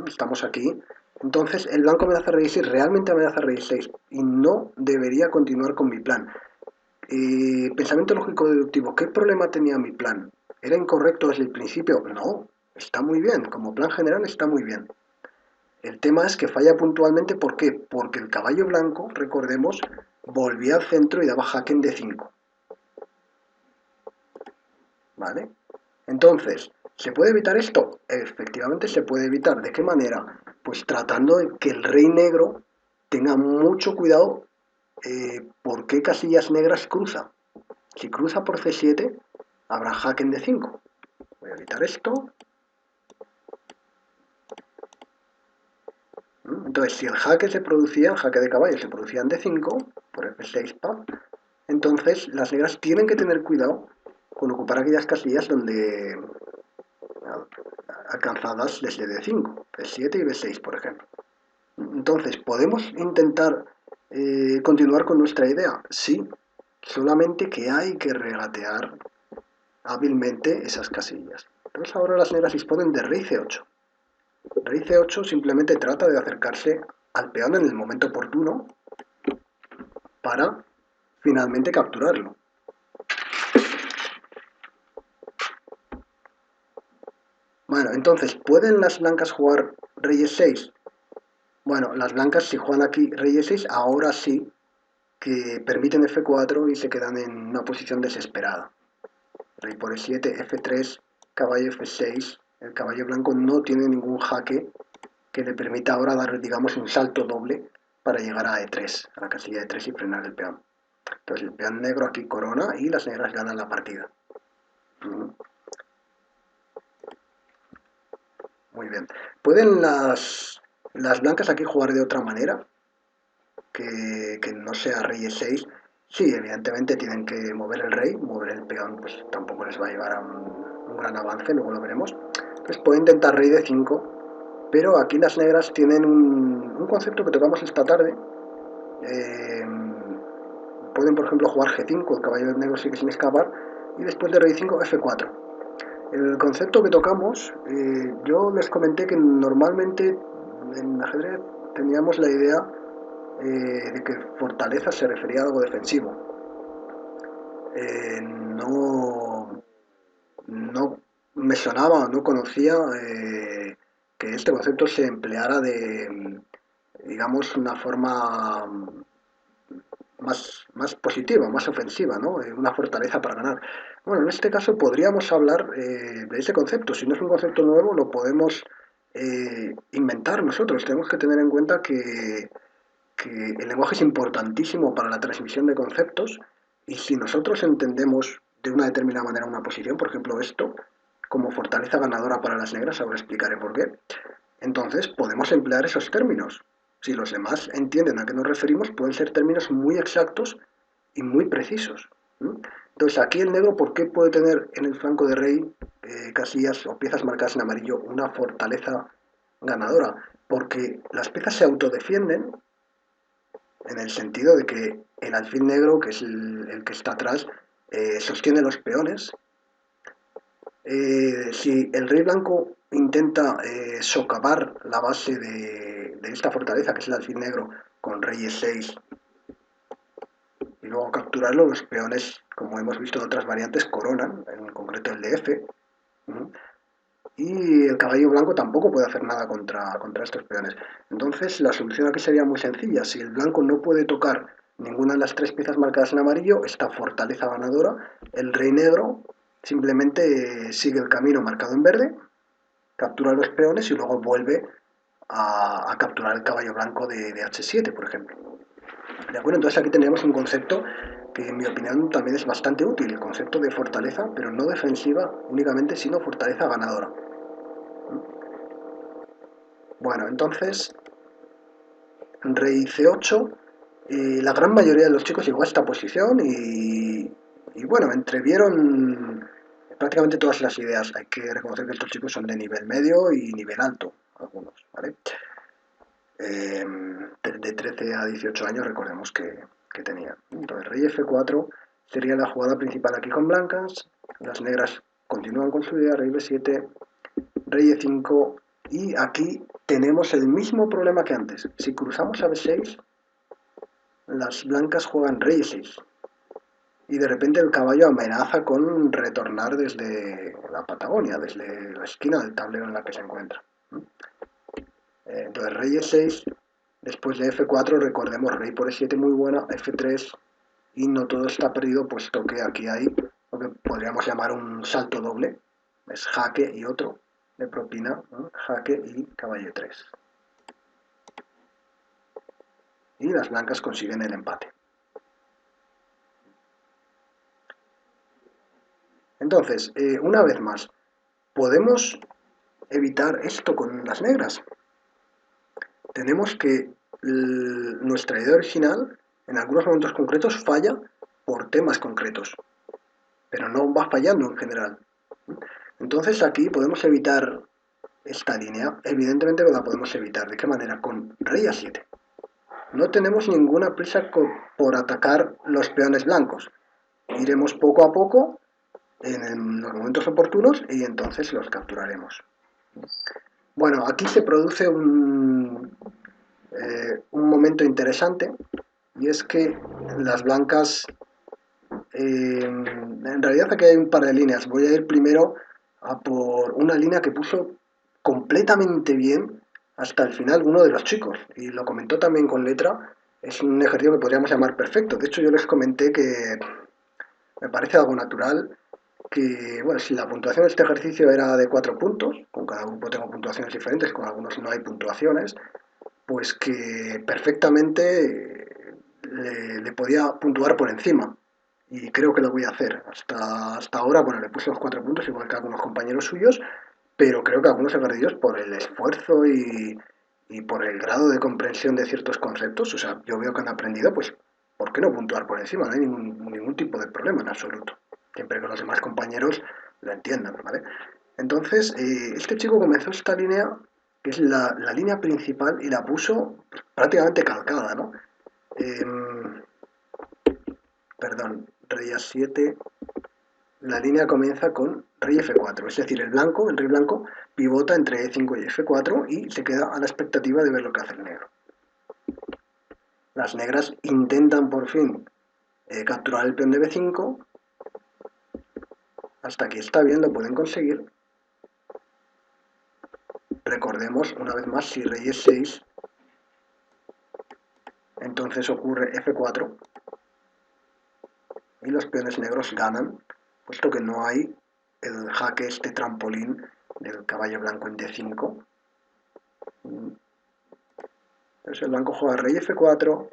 Estamos aquí. Entonces el blanco amenaza rey 6, realmente amenaza rey 6 y no debería continuar con mi plan. Pensamiento lógico deductivo, ¿qué problema tenía mi plan? ¿Era incorrecto desde el principio? No, está muy bien, como plan general está muy bien. El tema es que falla puntualmente, ¿por qué? Porque el caballo blanco, recordemos, volvía al centro y daba jaque en D5. ¿Vale? Entonces, ¿se puede evitar esto? Efectivamente se puede evitar. ¿De qué manera? Pues tratando de que el rey negro tenga mucho cuidado por qué casillas negras cruza. Si cruza por C7, habrá jaque en D5. Voy a evitar esto. Entonces, si el jaque se producía, el jaque de caballo se producía en D5, por F6, entonces las negras tienen que tener cuidado con ocupar aquellas casillas donde alcanzadas desde D5, B7 y B6, por ejemplo. Entonces, ¿podemos intentar continuar con nuestra idea? Sí, solamente que hay que regatear hábilmente esas casillas. Entonces ahora las negras disponen de rey C8. Rey C8 simplemente trata de acercarse al peón en el momento oportuno para finalmente capturarlo. Bueno, entonces, ¿pueden las blancas jugar rey E6? Bueno, las blancas si juegan aquí rey E6, ahora sí que permiten F4 y se quedan en una posición desesperada. Rey por E7, F3, caballo F6. El caballo blanco no tiene ningún jaque que le permita ahora dar, digamos, un salto doble para llegar a E3, a la casilla E3 y frenar el peón. Entonces el peón negro aquí corona y las negras ganan la partida. Muy bien. ¿Pueden las blancas aquí jugar de otra manera? Que no sea rey E6. Sí, evidentemente tienen que mover el rey, mover el peón, pues tampoco les va a llevar a un gran avance, luego lo veremos. Pues puede intentar rey D5, pero aquí las negras tienen un concepto que tocamos esta tarde. Eh, Pueden, por ejemplo, jugar G5, el caballo negro sigue sin escapar, y después de rey 5, F4. El concepto que tocamos, yo les comenté que normalmente en ajedrez teníamos la idea de que fortaleza se refería a algo defensivo. No, no me sonaba, no conocía que este concepto se empleara de, digamos, una forma más positiva, más ofensiva, ¿no? Una fortaleza para ganar. Bueno, en este caso podríamos hablar de ese concepto. Si no es un concepto nuevo, lo podemos inventar nosotros. Tenemos que tener en cuenta que el lenguaje es importantísimo para la transmisión de conceptos y si nosotros entendemos de una determinada manera una posición, por ejemplo esto, como fortaleza ganadora para las negras, ahora explicaré por qué, entonces podemos emplear esos términos. Si los demás entienden a qué nos referimos, pueden ser términos muy exactos y muy precisos. Entonces aquí el negro, ¿por qué puede tener en el flanco de rey casillas o piezas marcadas en amarillo una fortaleza ganadora? Porque las piezas se autodefienden en el sentido de que el alfil negro, que es el que está atrás, sostiene los peones. Si el rey blanco intenta socavar la base de esta fortaleza, que es el alfil negro, con rey E6, y luego capturarlo, los peones, como hemos visto en otras variantes, coronan, en concreto el de F, y el caballo blanco tampoco puede hacer nada contra estos peones. Entonces la solución aquí sería muy sencilla. Si el blanco no puede tocar ninguna de las tres piezas marcadas en amarillo, esta fortaleza ganadora, el rey negro simplemente sigue el camino marcado en verde, captura los peones y luego vuelve a capturar el caballo blanco de H7, por ejemplo. ¿De acuerdo? Entonces aquí tenemos un concepto que en mi opinión también es bastante útil, el concepto de fortaleza, pero no defensiva únicamente, sino fortaleza ganadora. Bueno, entonces, rey C8, la gran mayoría de los chicos llegó a esta posición y bueno, entrevieron prácticamente todas las ideas. Hay que reconocer que estos chicos son de nivel medio y nivel alto, algunos, ¿vale? De 13 a 18 años recordemos que tenían. Entonces, rey F4 sería la jugada principal aquí con blancas, las negras continúan con su idea, rey B7, rey E5 Y aquí tenemos el mismo problema que antes. Si cruzamos a B6, las blancas juegan rey E6. Y de repente el caballo amenaza con retornar desde la Patagonia, desde la esquina del tablero en la que se encuentra. Entonces rey E6, después de F4, recordemos rey por E7 muy buena, F3, y no todo está perdido, puesto que aquí hay lo que podríamos llamar un salto doble, es jaque y otro de propina, ¿no? Jaque y caballo 3. Y las blancas consiguen el empate. Entonces, una vez más, ¿podemos evitar esto con las negras? Tenemos que nuestra idea original en algunos momentos concretos falla por temas concretos, pero no va fallando en general. Entonces aquí podemos evitar esta línea, evidentemente la podemos evitar. ¿De qué manera? Con rey a 7. No tenemos ninguna prisa por atacar los peones blancos. Iremos poco a poco en los momentos oportunos y entonces los capturaremos. Bueno, aquí se produce un momento interesante y es que las blancas, en realidad aquí hay un par de líneas. Voy a ir primero a por una línea que puso completamente bien hasta el final uno de los chicos y lo comentó también con letra. Es un ejercicio que podríamos llamar perfecto. De hecho, yo les comenté que me parece algo natural que, bueno, si la puntuación de este ejercicio era de 4 puntos, con cada grupo tengo puntuaciones diferentes, con algunos no hay puntuaciones, pues que perfectamente le podía puntuar por encima. Y creo que lo voy a hacer. Hasta ahora, bueno, le puse los 4 puntos, igual que algunos compañeros suyos, pero creo que algunos ejercicios por el esfuerzo y por el grado de comprensión de ciertos conceptos, o sea, yo veo que han aprendido, pues, ¿por qué no puntuar por encima? No hay ningún tipo de problema en absoluto. Siempre que los demás compañeros lo entiendan, ¿vale? Entonces, este chico comenzó esta línea, que es la línea principal, y la puso pues, prácticamente calcada, ¿no? Em, Perdón, rey a7, la línea comienza con rey f4, es decir, el rey blanco, pivota entre e5 y f4 y se queda a la expectativa de ver lo que hace el negro. Las negras intentan por fin capturar el peón de b5, hasta que está bien lo pueden conseguir. Recordemos una vez más, si rey es 6, entonces ocurre f4 y los peones negros ganan, puesto que no hay el jaque, este trampolín del caballo blanco en d5. Entonces el blanco juega rey f4,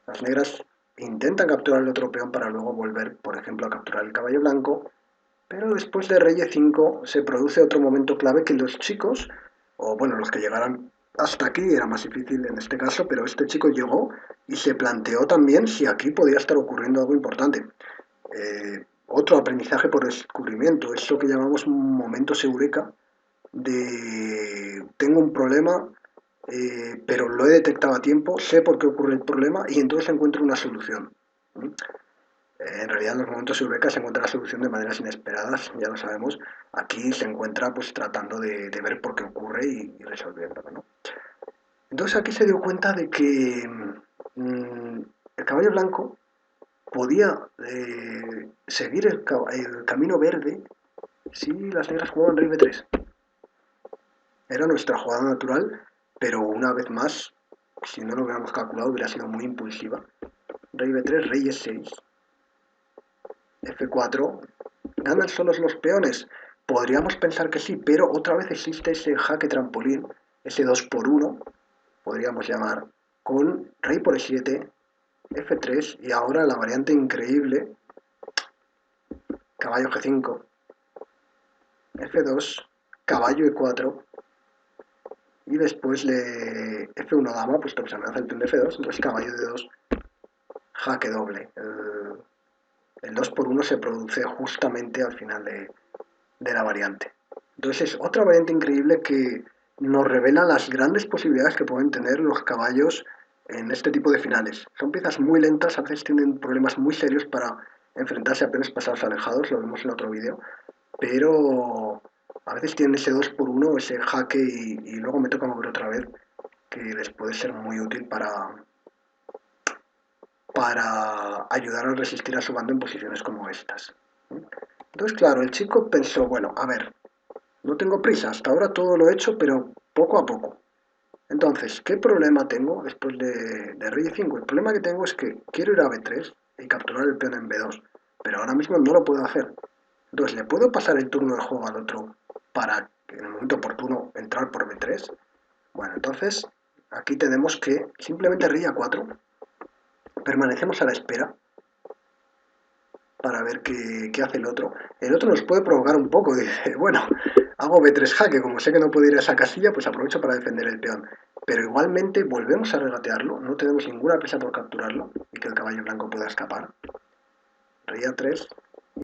las negras intentan capturar el otro peón para luego volver, por ejemplo, a capturar el caballo blanco, pero después de rey e5 se produce otro momento clave que los chicos, o bueno, los que llegaran hasta aquí era más difícil en este caso, pero este chico llegó y se planteó también si aquí podía estar ocurriendo algo importante. Otro aprendizaje por descubrimiento, eso que llamamos un momento eureka, de tengo un problema, pero lo he detectado a tiempo, sé por qué ocurre el problema y entonces encuentro una solución. En realidad en los momentos eureka se encuentra la solución de maneras inesperadas, ya lo sabemos. Aquí se encuentra pues tratando de ver por qué ocurre y resolviéndolo, ¿no? Entonces aquí se dio cuenta de que el caballo blanco podía seguir el camino verde si las negras jugaban rey b3. Era nuestra jugada natural, pero una vez más, si no lo hubiéramos calculado, hubiera sido muy impulsiva. Rey b3, rey e6, f4. ¿Ganan solos los peones? Podríamos pensar que sí, pero otra vez existe ese jaque trampolín, ese 2 por 1, podríamos llamar, con rey por e7, f3 y ahora la variante increíble, caballo g5, f2, caballo e4 y después de f1 dama, puesto que se amenaza el peón de f2, entonces caballo de 2, jaque doble. El 2 por 1 se produce justamente al final de la variante. Entonces es otra variante increíble que nos revela las grandes posibilidades que pueden tener los caballos en este tipo de finales. Son piezas muy lentas, a veces tienen problemas muy serios para enfrentarse a peones pasados alejados, lo vemos en otro vídeo, pero A veces tienen ese 2 por uno, ese jaque y luego me toca mover otra vez, que les puede ser muy útil para ayudar a resistir a su bando en posiciones como estas. Entonces, claro, el chico pensó, bueno, a ver, no tengo prisa, hasta ahora todo lo he hecho, pero poco a poco. Entonces, ¿qué problema tengo después de rey e5? El problema que tengo es que quiero ir a b3 y capturar el peón en b2, pero ahora mismo no lo puedo hacer. Entonces, ¿le puedo pasar el turno de juego al otro para en el momento oportuno entrar por b3? Bueno, entonces aquí tenemos que simplemente rey a4, permanecemos a la espera para ver qué hace el otro. El otro nos puede provocar un poco, dice, bueno, hago b3 jaque, como sé que no puedo ir a esa casilla, pues aprovecho para defender el peón. Pero igualmente volvemos a regatearlo, no tenemos ninguna prisa por capturarlo y que el caballo blanco pueda escapar. Rey a3,